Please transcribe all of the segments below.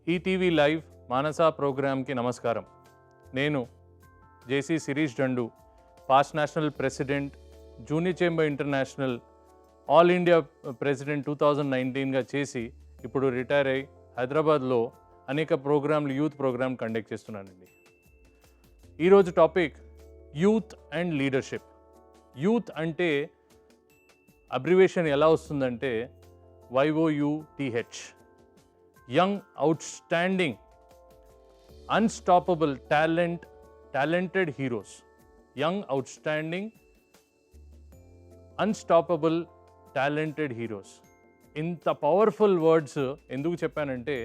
ETV live మానస ప్రోగ్రామ్కి నమస్కారం. నేను JC Shirish Dandu, past national president, junior chamber international all India president 2019గా చేసి ఇప్పుడు రిటైర్ అయ్యి హైదరాబాద్లో అనేక ప్రోగ్రాంలు యూత్ ప్రోగ్రామ్ కండక్ట్ చేస్తున్నానండి. ఈరోజు topic youth and leadership. Youth అంటే అబ్రివేషన్ ఎలా వస్తుందంటే YOUTH, young, outstanding, unstoppable, talented heroes. Young, outstanding, unstoppable, talented heroes. ఇంత పవర్ఫుల్ వర్డ్స్ ఎందుకు చెప్పానంటే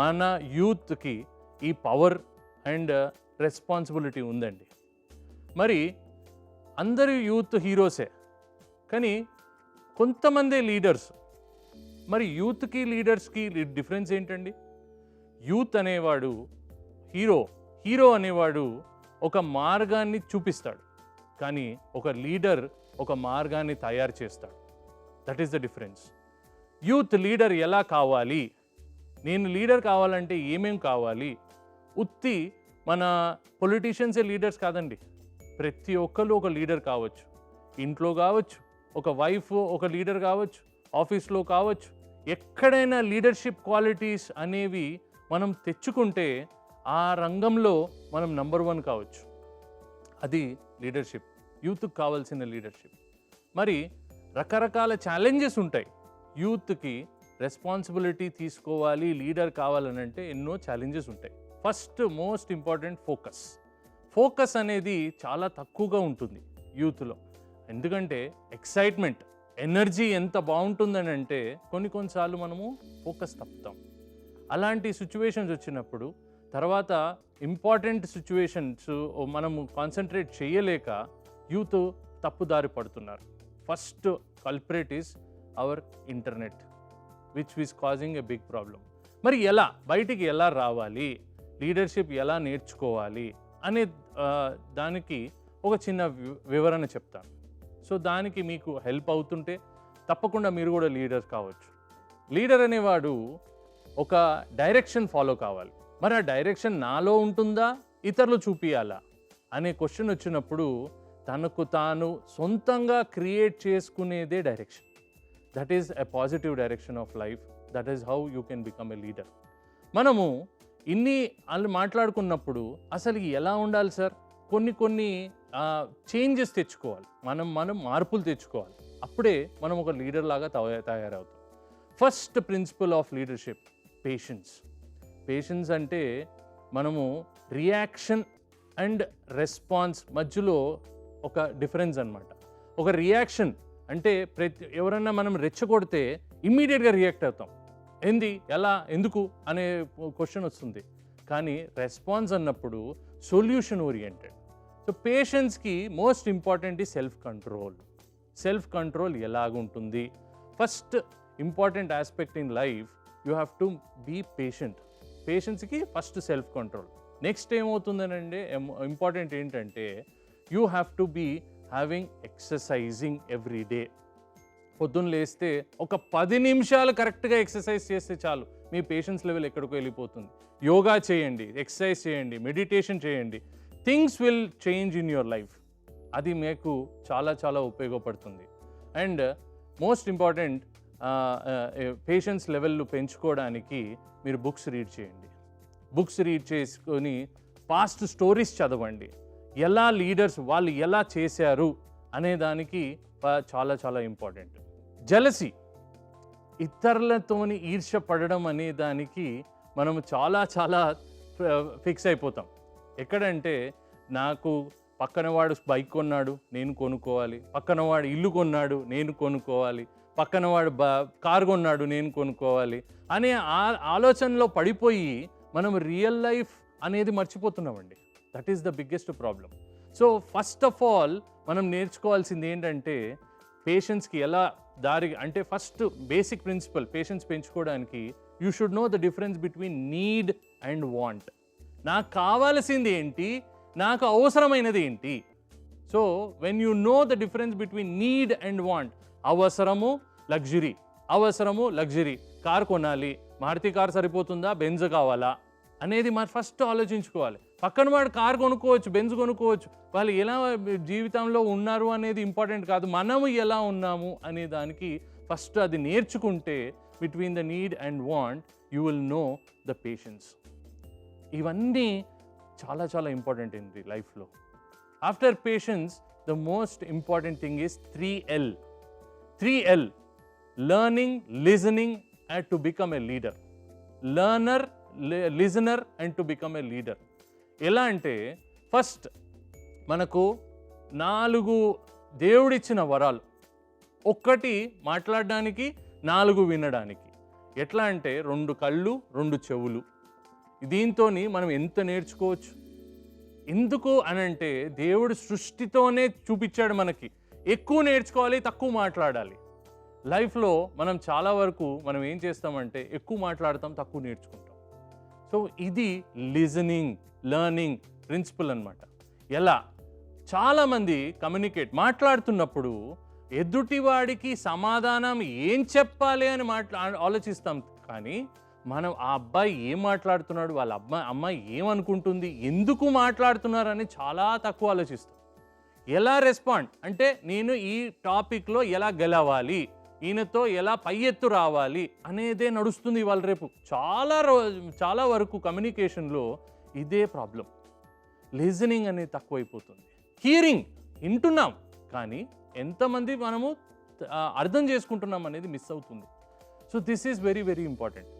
మన యూత్కి ఈ పవర్ అండ్ రెస్పాన్సిబిలిటీ ఉందండి. మరి అందరూ యూత్ హీరోసే, కానీ కొంతమంది లీడర్స్. మరి యూత్కి లీడర్స్కి డిఫరెన్స్ ఏంటండి? యూత్ అనేవాడు హీరో అనేవాడు ఒక మార్గాన్ని చూపిస్తాడు, కానీ ఒక లీడర్ ఒక మార్గాన్ని తయారు చేస్తాడు. That is the difference. Youth leader ఎలా కావాలి, నేను లీడర్ కావాలంటే ఏమేం కావాలి? ఉత్తి మన పొలిటీషియన్సే లీడర్స్ కాదండి. ప్రతి ఒక్కరు ఒక లీడర్ కావచ్చు. ఇంట్లో కావచ్చు, ఒక వైఫ్ ఒక లీడర్ కావచ్చు, ఆఫీస్లో కావచ్చు. ఎక్కడైనా లీడర్షిప్ క్వాలిటీస్ అనేవి మనం తెచ్చుకుంటే ఆ రంగంలో మనం నంబర్ 1 కావచ్చు. అది లీడర్షిప్, యూత్కి కావాల్సిన లీడర్షిప్. మరి రకరకాల ఛాలెంజెస్ ఉంటాయి. యూత్కి రెస్పాన్సిబిలిటీ తీసుకోవాలి, లీడర్ కావాలనంటే ఎన్నో ఛాలెంజెస్ ఉంటాయి. ఫస్ట్ మోస్ట్ ఇంపార్టెంట్ ఫోకస్ అనేది చాలా తక్కువగా ఉంటుంది యూత్లో. ఎందుకంటే ఎక్సైట్మెంట్, ఎనర్జీ ఎంత బాగుంటుందని అంటే కొన్నిసార్లు మనము ఫోకస్ తప్పుతాం. అలాంటి సిచ్యువేషన్స్ వచ్చినప్పుడు తర్వాత ఇంపార్టెంట్ సిచ్యువేషన్స్ మనము కాన్సన్ట్రేట్ చేయలేక యూత్ తప్పుదారి పడుతున్నారు. First culprit is our internet, which is causing a big problem. మరి బయటికి ఎలా రావాలి, లీడర్షిప్ ఎలా నేర్చుకోవాలి అనే దానికి ఒక చిన్న వివరణ చెప్తాను. సో దానికి మీకు హెల్ప్ అవుతుంటే తప్పకుండా మీరు కూడా లీడర్ కావచ్చు. లీడర్ అనేవాడు ఒక డైరెక్షన్ ఫాలో కావాలి. మరి ఆ డైరెక్షన్ నాలో ఉంటుందా, ఇతరులు చూపియాలా అనే క్వశ్చన్ వచ్చినప్పుడు తనకు తాను సొంతంగా క్రియేట్ చేసుకునేదే direction. That is a positive direction of life. That is how you can become a leader. మనము ఇన్ని మాట్లాడుకున్నప్పుడు అసలు ఎలా ఉండాలి సార్? కొన్ని చేంజెస్ తెచ్చుకోవాలి, మనం మార్పులు తెచ్చుకోవాలి. అప్పుడే మనం ఒక లీడర్ లాగా తయారవుతాం. First principle of leadership patience. అంటే మనము రియాక్షన్ అండ్ రెస్పాన్స్ మధ్యలో ఒక డిఫరెన్స్ అన్నమాట. ఒక రియాక్షన్ అంటే ఎవరన్నా మనం రెచ్చగొడితే ఇమ్మీడియట్గా రియాక్ట్ అవుతాం. ఎందుకు అనే క్వశ్చన్ వస్తుంది. కానీ రెస్పాన్స్ అన్నప్పుడు సొల్యూషన్ ఓరియంటెడ్. సో పేషెన్స్కి మోస్ట్ ఇంపార్టెంట్ ఈ సెల్ఫ్ కంట్రోల్ ఎలాగుంటుంది? First important aspect in life, you have to be పేషెన్స్కి ఫస్ట్ సెల్ఫ్ కంట్రోల్. నెక్స్ట్ ఏమవుతుందనంటే ఇంపార్టెంట్ ఏంటంటే you have to be having exercising every day. పొద్దున్న లేస్తే ఒక 10 నిమిషాలు కరెక్ట్గా ఎక్సర్సైజ్ చేస్తే చాలు, మీ పేషెన్స్ లెవెల్ ఎక్కడికో వెళ్ళిపోతుంది. యోగా చేయండి, ఎక్సర్సైజ్ చేయండి, మెడిటేషన్ చేయండి. Things will change in your life. అది మీకు చాలా చాలా ఉపయోగపడుతుంది. And most important, patience level పెంచుకోవడానికి మీరు బుక్స్ రీడ్ చేయండి. బుక్స్ రీడ్ చేసుకొని పాస్ట్ స్టోరీస్ చదవండి. లీడర్స్ వాళ్ళు ఎలా చేశారు అనే దానికి చాలా చాలా ఇంపార్టెంట్. జెలసీ, ఇతరులతోని ఈర్ష్య పడడం అనే దానికి మనము చాలా చాలా ఫిక్స్ అయిపోతాం. ఎక్కడంటే నాకు పక్కనవాడు బైక్ కొన్నాడు, నేను కొనుక్కోవాలి. పక్కనవాడు ఇల్లు కొన్నాడు, నేను కొనుక్కోవాలి. పక్కనవాడు కారు కొన్నాడు, నేను కొనుక్కోవాలి అనే ఆలోచనలో పడిపోయి మనం రియల్ లైఫ్ అనేది మర్చిపోతున్నామండి. That is the biggest problem. So first of all మనం నేర్చుకోవాల్సింది ఏంటంటే పేషెన్స్కి అంటే ఫస్ట్ బేసిక్ ప్రిన్సిపల్ పేషెన్స్ పెంచుకోవడానికి you should know the difference between need and want. నాకు కావాల్సింది ఏంటి, నాకు అవసరమైనది ఏంటి? So when you know the difference between need and want, అవసరము లగ్జరీ, అవసరము లగ్జరీ, కార్ కొనాలి, మారుతి కార్ సరిపోతుందా, బెంజ్ కావాలా అనేది మనం ఫస్ట్ ఆలోచించుకోవాలి. పక్కన వాడు కార్ కొనుక్కోవచ్చు, బెంజ్ కొనుక్కోవచ్చు, వాళ్ళు ఎలా జీవితంలో ఉన్నారు అనేది ఇంపార్టెంట్ కాదు, మనము ఎలా ఉన్నాము అనే దానికి ఫస్ట్ అది నేర్చుకుంటే between the need and want you will know the patience. ఇవన్నీ చాలా చాలా ఇంపార్టెంట్ ఏంటి లైఫ్లో. After patience the most important thing is 3L. 3L: learning, listening and to become a leader. Learner, listener and to become a leader. ఎలా అంటే first మనకు 4 దేవుడిచ్చిన వరాలు. 1 మాట్లాడడానికి, 4 వినడానికి. ఎట్లా అంటే 2 కళ్ళు, 2 చెవులు. దీంతో మనం ఎంత నేర్చుకోవచ్చు. ఎందుకు అనంటే దేవుడు సృష్టితోనే చూపించాడు మనకి. ఎక్కువ నేర్చుకోవాలి, తక్కువ మాట్లాడాలి. లైఫ్లో మనం చాలా వరకు మనం ఏం చేస్తామంటే ఎక్కువ మాట్లాడతాం, తక్కువ నేర్చుకుంటాం. సో ఇది లిజనింగ్, లర్నింగ్ ప్రిన్సిపల్ అన్నమాట. ఎలా చాలామంది మాట్లాడుతున్నప్పుడు ఎదుటివాడికి సమాధానం ఏం చెప్పాలి అని ఆలోచిస్తాం, కానీ మనం ఆ అబ్బాయి ఏం మాట్లాడుతున్నాడు, వాళ్ళ అమ్మాయి ఏమనుకుంటుంది, ఎందుకు మాట్లాడుతున్నారని చాలా తక్కువ ఆలోచిస్తాం. ఎలా రెస్పాండ్ అంటే నేను ఈ టాపిక్లో ఎలా గెలవాలి, ఈయనతో ఎలా పై ఎత్తు రావాలి అనేదే నడుస్తుంది ఇవాళ రేపు. చాలా వరకు కమ్యూనికేషన్లో ఇదే ప్రాబ్లం. లిజనింగ్ అనేది తక్కువైపోతుంది. హియరింగ్, వింటున్నాం కానీ ఎంతమంది మనము అర్థం చేసుకుంటున్నాం అనేది మిస్ అవుతుంది. So this is very very important.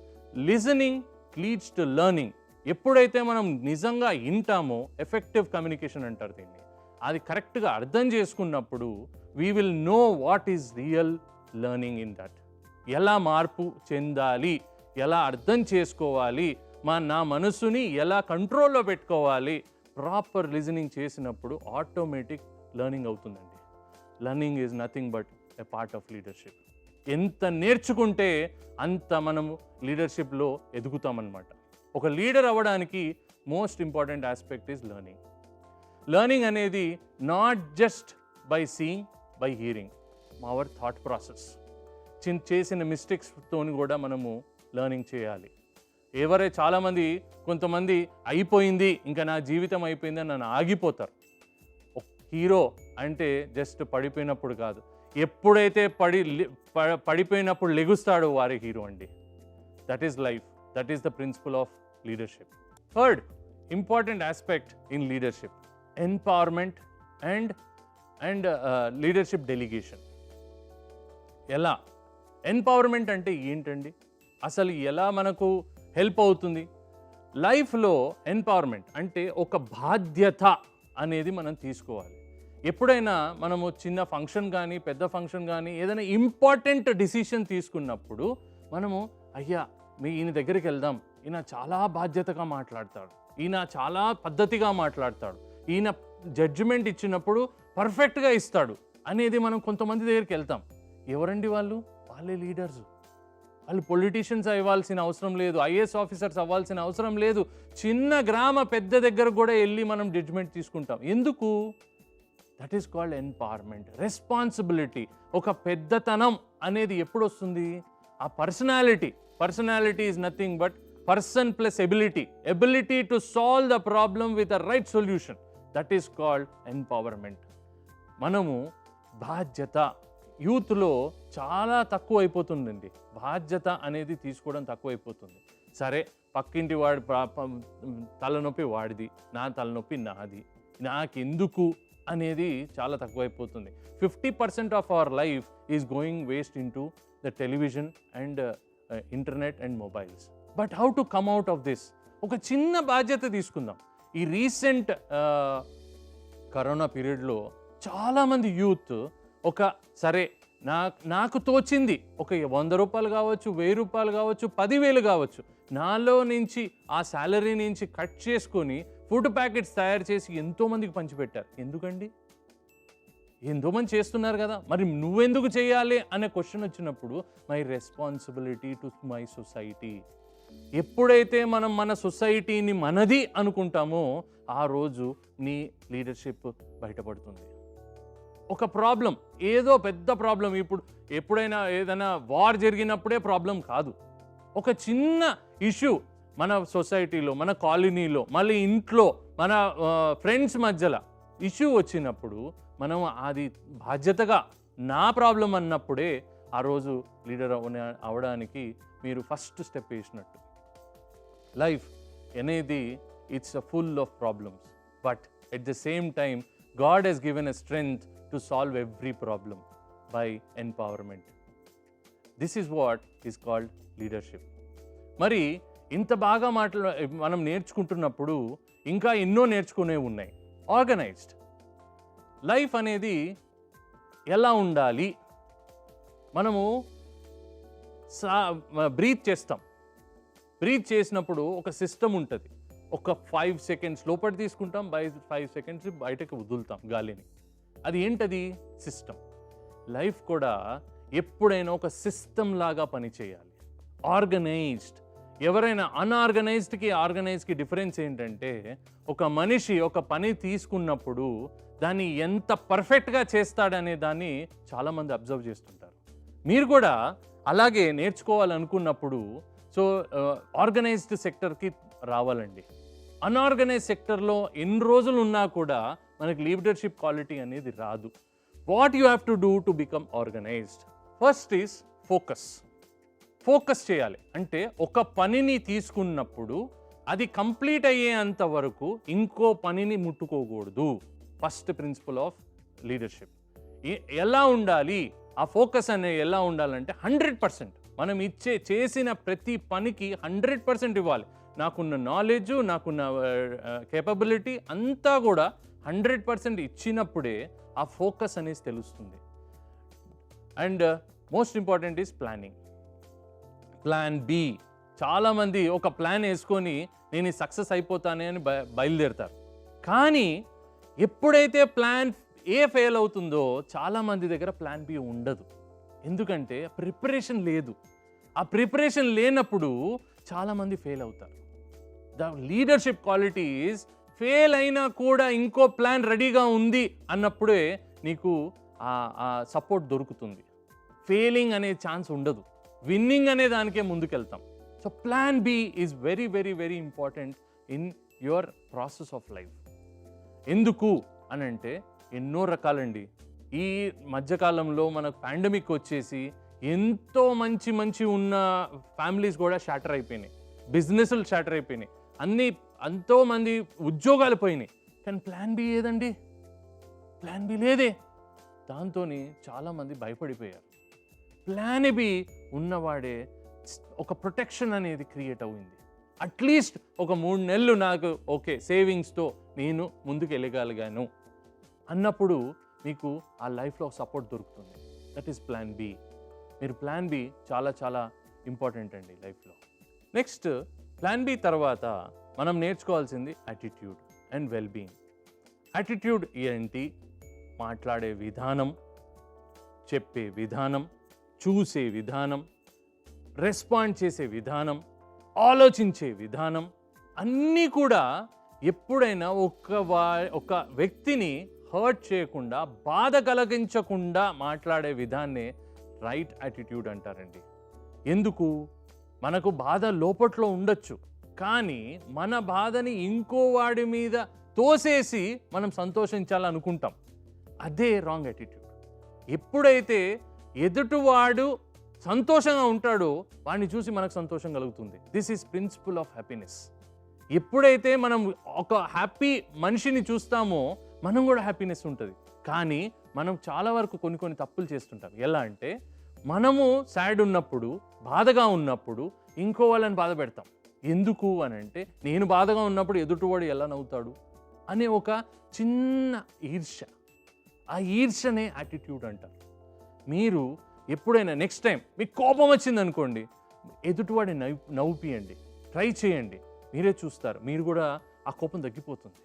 Listening leads to learning. ఎప్పుడైతే మనం నిజంగా వింటామో ఎఫెక్టివ్ కమ్యూనికేషన్ అంటారు దీన్ని, అది కరెక్ట్గా అర్థం చేసుకున్నప్పుడు we will know what is real learning in that. ఎలా మార్పు చెందాలి, ఎలా అర్థం చేసుకోవాలి, నా మనసుని ఎలా కంట్రోల్లో పెట్టుకోవాలి, ప్రాపర్ లిజనింగ్ చేసినప్పుడు ఆటోమేటిక్ లర్నింగ్ అవుతుందండి. Learning is nothing but a part of leadership. ఎంత నేర్చుకుంటే అంత మనము లీడర్షిప్లో ఎదుగుతామన్నమాట. ఒక లీడర్ అవ్వడానికి most important aspect is learning. Learning అనేది not just by seeing, by hearing, our thought process. చేసిన మిస్టేక్స్తో కూడా మనము లర్నింగ్ చేయాలి. చాలామంది కొంతమంది అయిపోయింది, ఇంకా నా జీవితం అయిపోయింది అని నన్ను ఆగిపోతారు. హీరో అంటే జస్ట్ పడిపోయినప్పుడు కాదు, ఎప్పుడైతే పడిపోయినప్పుడు లెగుస్తాడో వారి హీరో అండి. That is life. That is the principle of leadership. Third important aspect in leadership, empowerment and leadership delegation. ఎలా ఎంపవర్మెంట్ అంటే ఏంటండి, అసలు ఎలా మనకు హెల్ప్ అవుతుంది లైఫ్లో? ఎంపవర్మెంట్ అంటే ఒక బాధ్యత అనేది మనం తీసుకోవాలి. ఎప్పుడైనా మనము చిన్న ఫంక్షన్ కానీ పెద్ద ఫంక్షన్ కానీ ఏదైనా ఇంపార్టెంట్ డిసిషన్ తీసుకున్నప్పుడు మనము ఈయన దగ్గరికి వెళ్దాం, ఈయన చాలా బాధ్యతగా మాట్లాడతాడు, ఈయన చాలా పద్ధతిగా మాట్లాడతాడు, ఈయన జడ్జిమెంట్ ఇచ్చినప్పుడు పర్ఫెక్ట్గా ఇస్తాడు అనేది మనం కొంతమంది దగ్గరికి వెళ్తాం. ఎవరండి వాళ్ళు? వాళ్ళే లీడర్స్. వాళ్ళు పొలిటీషియన్స్ అవ్వాల్సిన అవసరం లేదు, ఐఏఎస్ ఆఫీసర్స్ అవ్వాల్సిన అవసరం లేదు. చిన్న గ్రామ పెద్ద దగ్గర కూడా వెళ్ళి మనం జడ్జిమెంట్ తీసుకుంటాం. ఎందుకు? That is called empowerment. Responsibility. ఒక పెద్దతనం అనేది ఎప్పుడు వస్తుంది? ఆ personality is nothing but person plus ability to solve the problem with a right solution. That is called empowerment. మనము బాధ్యత యూత్లో చాలా తక్కువ అయిపోతుందండి. బాధ్యత అనేది తీసుకోవడం తక్కువైపోతుంది. సరే, పక్కింటి వాడి తలనొప్పి వాడిది, నా తలనొప్పి నాది, నాకెందుకు అనేది చాలా తక్కువైపోతుంది. 50% of our life is going waste in to the television and internet and mobiles. But how to come out of this? ఒక చిన్న బాధ్యత తీసుకుందాం. ఈ రీసెంట్ కరోనా పీరియడ్లో చాలామంది యూత్ నాకు తోచింది ఒక 100 రూపాయలు కావచ్చు, 1000 రూపాయలు కావచ్చు, 10,000 కావచ్చు, నాలో నుంచి ఆ శాలరీ నుంచి కట్ చేసుకొని ఫుడ్ ప్యాకెట్స్ తయారు చేసి ఎంతోమందికి పంచిపెట్టారు. ఎందుకండి? ఎంతోమంది చేస్తున్నారు కదా, మరి నువ్వెందుకు చేయాలి అనే క్వశ్చన్ వచ్చినప్పుడు my responsibility to my society. ఎప్పుడైతే మనం మన సొసైటీని మనది అనుకుంటామో ఆ రోజు నీ లీడర్షిప్ బయటపడుతుంది. ఒక ప్రాబ్లం, ఏదో పెద్ద ప్రాబ్లం, ఇప్పుడు ఎప్పుడైనా ఏదైనా వార్ జరిగినప్పుడే ప్రాబ్లం కాదు, ఒక చిన్న ఇష్యూ మన సొసైటీలో, మన కాలనీలో, మళ్ళీ ఇంట్లో, మన ఫ్రెండ్స్ మధ్యలో ఇష్యూ వచ్చినప్పుడు మనం అది బాధ్యతగా నా ప్రాబ్లం అన్నప్పుడే ఆ రోజు లీడర్ అవడానికి మీరు ఫస్ట్ స్టెప్ వేసినట్టు. లైఫ్ అనేది it's full of problems, but at the same time God he's given a strength to solve every problem by empowerment. This is what is called leadership. మరి ఇంత బాగా మనం నేర్చుకుంటున్నప్పుడు ఇంకా ఎన్నో నేర్చుకునేవి ఉన్నాయి. ఆర్గనైజ్డ్ లైఫ్ అనేది ఎలా ఉండాలి, మనము బ్రీత్ చేస్తాం, బ్రీత్ చేసినప్పుడు ఒక సిస్టమ్ ఉంటుంది, ఒక 5 seconds లోపల తీసుకుంటాం, 5 seconds బయటకు వదులుతాం గాలిని. అది ఏంటది? సిస్టమ్. లైఫ్ కూడా ఎప్పుడైనా ఒక సిస్టమ్ లాగా పనిచేయాలి, ఆర్గనైజ్డ్. ఎవరైనా అన్ఆర్గనైజ్డ్కి ఆర్గనైజ్డ్కి డిఫరెన్స్ ఏంటంటే, ఒక మనిషి ఒక పని తీసుకున్నప్పుడు దాన్ని ఎంత పర్ఫెక్ట్గా చేస్తాడనే దాన్ని చాలామంది అబ్జర్వ్ చేస్తుంటారు. మీరు కూడా అలాగే నేర్చుకోవాలనుకున్నప్పుడు ఆర్గనైజ్డ్ సెక్టర్కి రావాలండి. అన్ఆర్గనైజ్ సెక్టర్లో ఎన్ని రోజులు ఉన్నా కూడా మనకి లీడర్షిప్ క్వాలిటీ అనేది రాదు. What you have to do to become organised? First is focus చేయాలి. అంటే ఒక పనిని తీసుకున్నప్పుడు అది కంప్లీట్ అయ్యేంత వరకు ఇంకో పనిని ముట్టుకోకూడదు. First principle of leadership. ఎలా ఉండాలి ఆ ఫోకస్ అనేది? ఎలా ఉండాలంటే 100% మనం చేసిన ప్రతి పనికి 100% ఇవ్వాలి. నాకున్న నాలెడ్జ్, నాకున్న కేపబిలిటీ అంతా కూడా 100% ఇచ్చినప్పుడే ఆ ఫోకస్ అనేది తెలుస్తుంది. And most important is planning. Plan B. చాలామంది ఒక ప్లాన్ వేసుకొని నేను సక్సెస్ అయిపోతానే అని బయలుదేరుతారు. కానీ ఎప్పుడైతే ప్లాన్ ఏ ఫెయిల్ అవుతుందో చాలామంది దగ్గర ప్లాన్ బి ఉండదు. ఎందుకంటే ప్రిపరేషన్ లేదు. ఆ ప్రిపరేషన్ లేనప్పుడు చాలామంది ఫెయిల్ అవుతారు. ద లీడర్షిప్ క్వాలిటీస్ ఫెయిల్ అయినా కూడా ఇంకో ప్లాన్ రెడీగా ఉంది అన్నప్పుడే నీకు ఆ సపోర్ట్ దొరుకుతుంది. ఫెయిలింగ్ అనే ఛాన్స్ ఉండదు. విన్నింగ్ అనే దానికే ముందుకెళ్తాం. So plan B is very very very important in your process of life. ఎందుకు అని అంటే ఎన్నో రకాలండి. ఈ మధ్యకాలంలో మనకు పాండమిక్ వచ్చేసి ఎంతో మంచి ఉన్న ఫ్యామిలీస్ కూడా షాటర్ అయిపోయినాయి, బిజినెస్లు షాటర్ అయిపోయినాయి, ఎంతోమంది ఉద్యోగాలు పోయినాయి. కానీ ప్లాన్ బి ఏదండి? ప్లాన్ బి లేదే. దాంతో చాలామంది భయపడిపోయారు. ప్లాన్ బి ఉన్నవాడే ఒక ప్రొటెక్షన్ అనేది క్రియేట్ అయింది. అట్లీస్ట్ ఒక 3 నెలలు నాకు ఓకే సేవింగ్స్తో నేను ముందుకు వెళ్ళగలిగాను అన్నప్పుడు మీకు ఆ లైఫ్లో సపోర్ట్ దొరుకుతుంది. That is plan B. మీరు ప్లాన్ బి చాలా చాలా ఇంపార్టెంట్ అండి లైఫ్లో. నెక్స్ట్ ప్లాన్ బి తర్వాత మనం నేర్చుకోవాల్సింది యాటిట్యూడ్ అండ్ వెల్బీయింగ్. యాటిట్యూడ్ ఏంటి? మాట్లాడే విధానం, చెప్పే విధానం, చూసే విధానం, రెస్పాండ్ చేసే విధానం, ఆలోచించే విధానం అన్నీ కూడా ఎప్పుడైనా ఒక వ్యక్తిని హర్ట్ చేయకుండా, బాధ కలిగించకుండా మాట్లాడే విధాన్నే రైట్ యాటిట్యూడ్ అంటారండి. ఎందుకు? మనకు బాధ లోపట్లో ఉండొచ్చు, కానీ మన బాధని ఇంకో వాడి మీద తోసేసి మనం సంతోషించాలనుకుంటాం. అదే రాంగ్ యాటిట్యూడ్. ఎప్పుడైతే ఎదుటివాడు సంతోషంగా ఉంటాడో వాడిని చూసి మనకు సంతోషం కలుగుతుంది. This is principle of happiness. ఎప్పుడైతే మనం ఒక హ్యాపీ మనిషిని చూస్తామో మనం కూడా హ్యాపీనెస్ ఉంటుంది. కానీ మనం చాలా వరకు కొన్ని తప్పులు చేస్తుంటాం. ఎలా అంటే మనము సాడ్ ఉన్నప్పుడు, బాధగా ఉన్నప్పుడు ఇంకో వాళ్ళని బాధ పెడతాం. ఎందుకు అని అంటే నేను బాధగా ఉన్నప్పుడు ఎదుటివాడు ఎలా నవ్వుతాడు అనే ఒక చిన్న ఈర్ష్య. ఆ ఈర్ష్యనే యాటిట్యూడ్ అంటారు. మీరు ఎప్పుడైనా నెక్స్ట్ టైం మీకు కోపం వచ్చిందనుకోండి, ఎదుటివాడిని నవ్వుపియండి, ట్రై చేయండి. మీరే చూస్తారు, మీరు కూడా ఆ కోపం తగ్గిపోతుంది,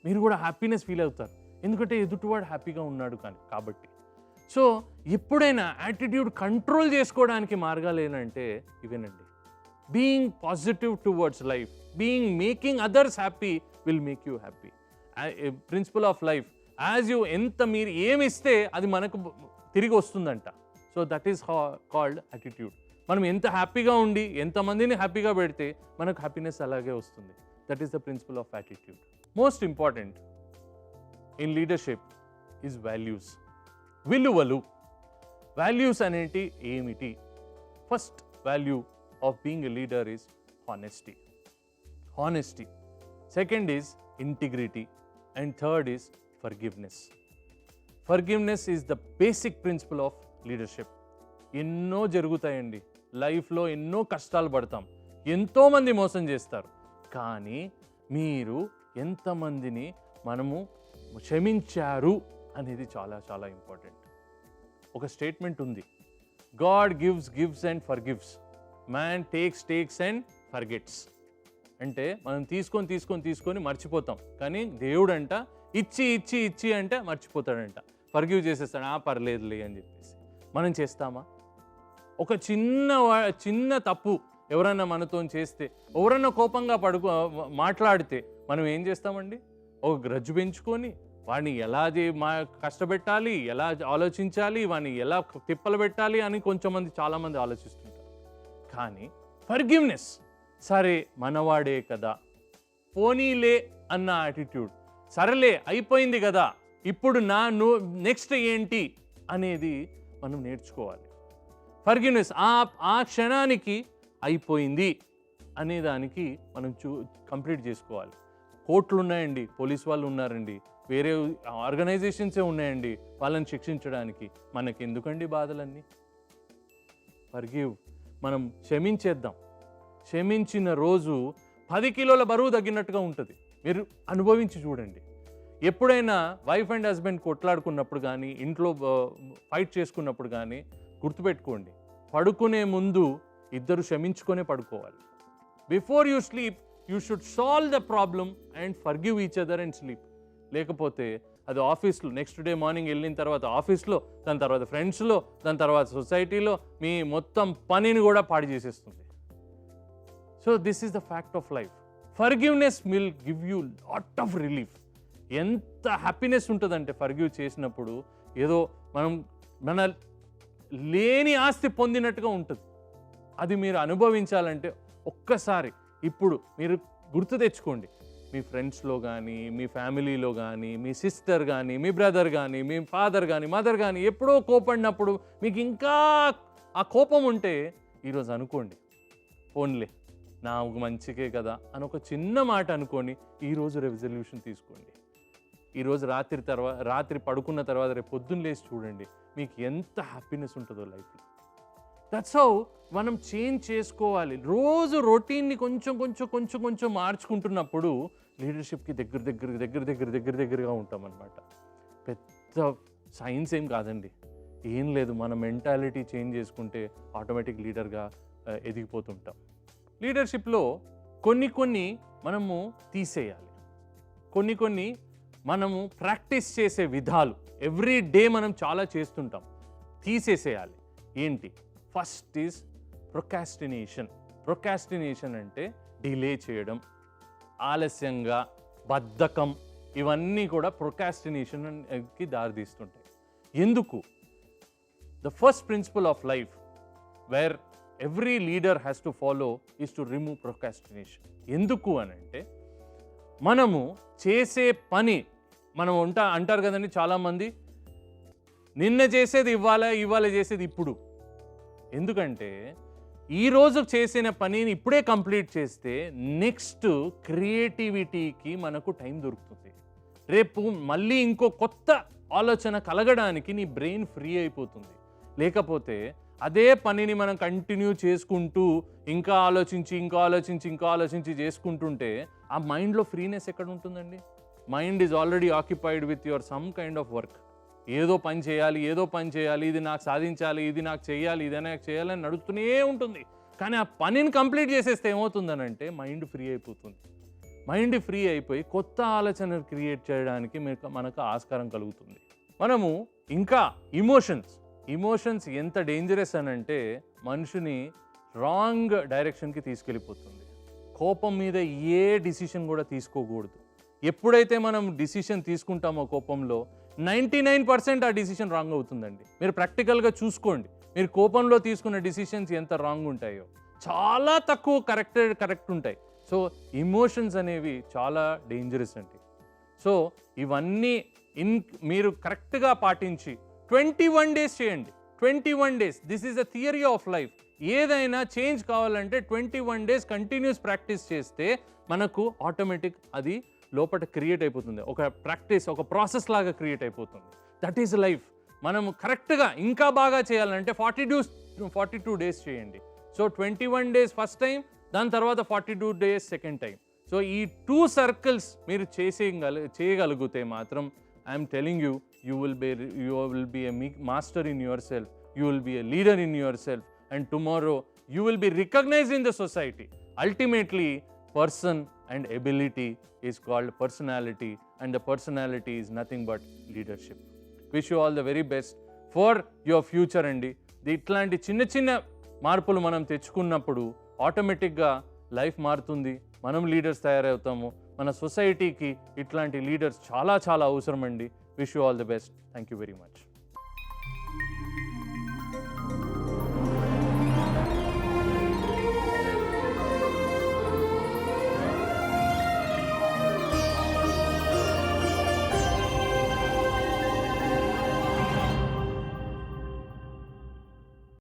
మీరు కూడా హ్యాపీనెస్ ఫీల్ అవుతారు. ఎందుకంటే ఎదుటివాడు హ్యాపీగా ఉన్నాడు కాబట్టి. సో ఎప్పుడైనా యాటిట్యూడ్ కంట్రోల్ చేసుకోవడానికి మార్గాలు ఏంటంటే ఇవేనండి. Being positive towards life, making others happy will make you happy. Principle of life ఎంత మీరు ఏమిస్తే అది మనకు తిరిగి వస్తుందంట. So that is called attitude. మనం ఎంత హ్యాపీగా ఉండి ఎంతమందిని హ్యాపీగా పెడితే మనకు హ్యాపీనెస్ అలాగే వస్తుంది. That is the principle of attitude. Most important in leadership is values. విలువలు. వాల్యూస్ అనేటి ఏమిటి? First value of being a leader is honesty. Honesty. Second is integrity. And third is forgiveness. Forgiveness is the basic principle of leadership. ఎన్నో జరుగుతాయండి లైఫ్లో, ఎన్నో కష్టాలు పడతాం, ఎంతోమంది మోసం చేస్తారు. కానీ మీరు ఎంతమందిని మనము క్షమించారు అనేది చాలా చాలా ఇంపార్టెంట్. ఒక స్టేట్మెంట్ ఉంది, God gives and forgives, man takes and forgets. అంటే మనం తీసుకొని మర్చిపోతాం, కానీ దేవుడు అంట ఇచ్చి అంటే మర్చిపోతాడంట, ఫర్గివ్ చేసేస్తాడు, పర్లేదులే అని చెప్పేసి. మనం చేస్తామా? ఒక చిన్న తప్పు ఎవరన్నా మనతో చేస్తే, ఎవరన్నా కోపంగా మాట్లాడితే మనం ఏం చేస్తామండి? ఒక గ్రడ్జు పెంచుకొని వాడిని ఎలా కష్టపెట్టాలి, ఎలా ఆలోచించాలి, వాడిని ఎలా తిప్పలు పెట్టాలి అని చాలామంది ఆలోచిస్తుంటారు. కానీ ఫర్గివ్నెస్, సరే మనవాడే కదా, పోనీలే అన్న యాటిట్యూడ్, సరేలే అయిపోయింది కదా, ఇప్పుడు నెక్స్ట్ ఏంటి అనేది మనం నేర్చుకోవాలి. ఫర్గివ్నెస్, ఆ క్షణానికి అయిపోయింది అనేదానికి మనం కంప్లీట్ చేసుకోవాలి. కోర్టులు ఉన్నాయండి, పోలీస్ వాళ్ళు ఉన్నారండి, వేరే ఆర్గనైజేషన్సే ఉన్నాయండి వాళ్ళని శిక్షించడానికి. మనకి ఎందుకండి బాధలన్నీ? ఫర్గివ్. మనం క్షమించేద్దాం. క్షమించిన రోజు 10 కిలోల బరువు తగ్గినట్టుగా ఉంటుంది. మీరు అనుభవించి చూడండి. ఎప్పుడైనా వైఫ్ అండ్ హస్బెండ్ కొట్లాడుకున్నప్పుడు కానీ, ఇంట్లో ఫైట్ చేసుకున్నప్పుడు కానీ గుర్తుపెట్టుకోండి, పడుకునే ముందు ఇద్దరు క్షమించుకొనే పడుకోవాలి. Before you sleep you should solve the problem and forgive each other and sleep. లేకపోతే అది ఆఫీస్లో, నెక్స్ట్ డే మార్నింగ్ వెళ్ళిన తర్వాత ఆఫీస్లో, దాని తర్వాత ఫ్రెండ్స్లో, దాని తర్వాత సొసైటీలో మీ మొత్తం పనిని కూడా పాడు చేసేస్తుంది. So this is the fact of life. Forgiveness will give you lot of relief. ఎంత హ్యాపీనెస్ ఉంటుందంటే ఫర్గివ్ చేసినప్పుడు, ఏదో మన లేని ఆస్తి పొందినట్టుగా ఉంటుంది. అది మీరు అనుభవించాలంటే ఒక్కసారి ఇప్పుడు మీరు గుర్తు తెచ్చుకోండి. మీ ఫ్రెండ్స్లో కానీ, మీ ఫ్యామిలీలో కానీ, మీ సిస్టర్ కానీ, మీ బ్రదర్ కానీ, మీ ఫాదర్ కానీ, మదర్ కానీ ఎప్పుడో కోపడినప్పుడు మీకు ఇంకా ఆ కోపం ఉంటే ఈరోజు అనుకోండి, పోన్లే నాకు మంచికే కదా అని ఒక చిన్న మాట అనుకొని ఈరోజు రెజల్యూషన్ తీసుకోండి. ఈరోజు రాత్రి పడుకున్న తర్వాత రేపు పొద్దున్న లేచి చూడండి, మీకు ఎంత హ్యాపీనెస్ ఉంటుందో లైఫ్లో. దట్స్ హౌ మనం చేంజ్ చేసుకోవాలి. రోజు రొటీన్ని కొంచెం మార్చుకుంటున్నప్పుడు లీడర్షిప్కి దగ్గరగా ఉంటాం అన్నమాట. పెద్ద సైన్స్ ఏం కాదండి, ఏం లేదు, మన మెంటాలిటీ చేంజ్ చేసుకుంటే ఆటోమేటిక్ లీడర్గా ఎదిగిపోతుంటాం. లీడర్షిప్లో కొన్ని మనము తీసేయాలి, కొన్ని మనము ప్రాక్టీస్ చేసే విధాలు ఎవ్రీ డే మనం చాలా చేస్తుంటాం, తీసేసేయాలి. ఏంటి? First is procrastination. ప్రొకాస్టినేషన్ అంటే డిలే చేయడం, ఆలస్యంగా, బద్ధకం, ఇవన్నీ కూడా ప్రొకాస్టినేషన్కి దారితీస్తుంటాయి. ఎందుకు? The first principle of life where every leader has to follow is to remove procrastination. ఎందుకు అని అంటే, మనము చేసే పని అంటారు కదండి చాలామంది, నిన్న చేసేది ఇవాళ చేసేది ఇప్పుడు. ఎందుకంటే ఈరోజు చేసిన పనిని ఇప్పుడే కంప్లీట్ చేస్తే నెక్స్ట్ క్రియేటివిటీకి మనకు టైం దొరుకుతుంది. రేపు మళ్ళీ ఇంకో కొత్త ఆలోచన కలగడానికి నీ బ్రెయిన్ ఫ్రీ అయిపోతుంది. లేకపోతే అదే పనిని మనం కంటిన్యూ చేసుకుంటూ ఇంకా ఆలోచించి చేసుకుంటుంటే ఆ మైండ్లో ఫ్రీనెస్ ఎక్కడ ఉంటుందండి? Mind is already occupied with your some kind of work. ఏదో పని చేయాలి, ఇది నాకు సాధించాలి, ఇది నాకు చేయాలని నడుస్తూనే ఉంటుంది. కానీ ఆ పనిని కంప్లీట్ చేసేస్తే ఏమవుతుందనంటే మైండ్ ఫ్రీ అయిపోతుంది. మైండ్ ఫ్రీ అయిపోయి కొత్త ఆలోచన క్రియేట్ చేయడానికి మనకు ఆస్కారం కలుగుతుంది. మనము ఇంకా ఇమోషన్స్ ఎంత డేంజరస్ అనంటే మనిషిని రాంగ్ డైరెక్షన్కి తీసుకెళ్ళిపోతుంది. కోపం మీద ఏ డిసిషన్ కూడా తీసుకోకూడదు. ఎప్పుడైతే మనం డిసిషన్ తీసుకుంటామో కోపంలో 99% ఆ డిసిషన్ రాంగ్ అవుతుందండి. మీరు ప్రాక్టికల్గా చూసుకోండి. మీరు కోపంలో తీసుకున్న డిసిషన్స్ ఎంత రాంగ్ ఉంటాయో చాలా తక్కువ కరెక్ట్ ఉంటాయి. సో ఇమోషన్స్ అనేవి చాలా డేంజరస్ అండి. సో ఇవన్నీ మీరు కరెక్ట్గా పాటించి 21 డేస్ చేయండి. 21 days, this is a theory of life. ఏదైనా చేంజ్ కావాలంటే 21 డేస్ కంటిన్యూస్ ప్రాక్టీస్ చేస్తే మనకు ఆటోమేటిక్ అది లోపల క్రియేట్ అయిపోతుంది. ఒక ప్రాక్టీస్, ఒక ప్రాసెస్ లాగా క్రియేట్ అయిపోతుంది. That is life. మనం కరెక్ట్గా ఇంకా బాగా చేయాలంటే 42 డేస్ చేయండి. సో 21 డేస్ ఫస్ట్ టైం, దాని తర్వాత 42 డేస్ సెకండ్ టైం. సో ఈ 2 సర్కిల్స్ మీరు చేయగలిగితే మాత్రం I'm telling you, you will be a master in yourself, you will be a leader in yourself, and tomorrow you will be recognized in the society. Ultimately, person and ability is called personality, and the personality is nothing but leadership. Wish you all the very best for your future అండి. ఇట్లాంటి చిన్న చిన్న మార్పులు మనం తెచ్చుకున్నప్పుడు ఆటోమేటిక్గా life మారుతుంది, మనం లీడర్స్ తయారవుతాము. మన సొసైటీకి ఇట్లాంటి లీడర్స్ చాలా చాలా అవసరం అండి. Wish you all the best. Thank you very much.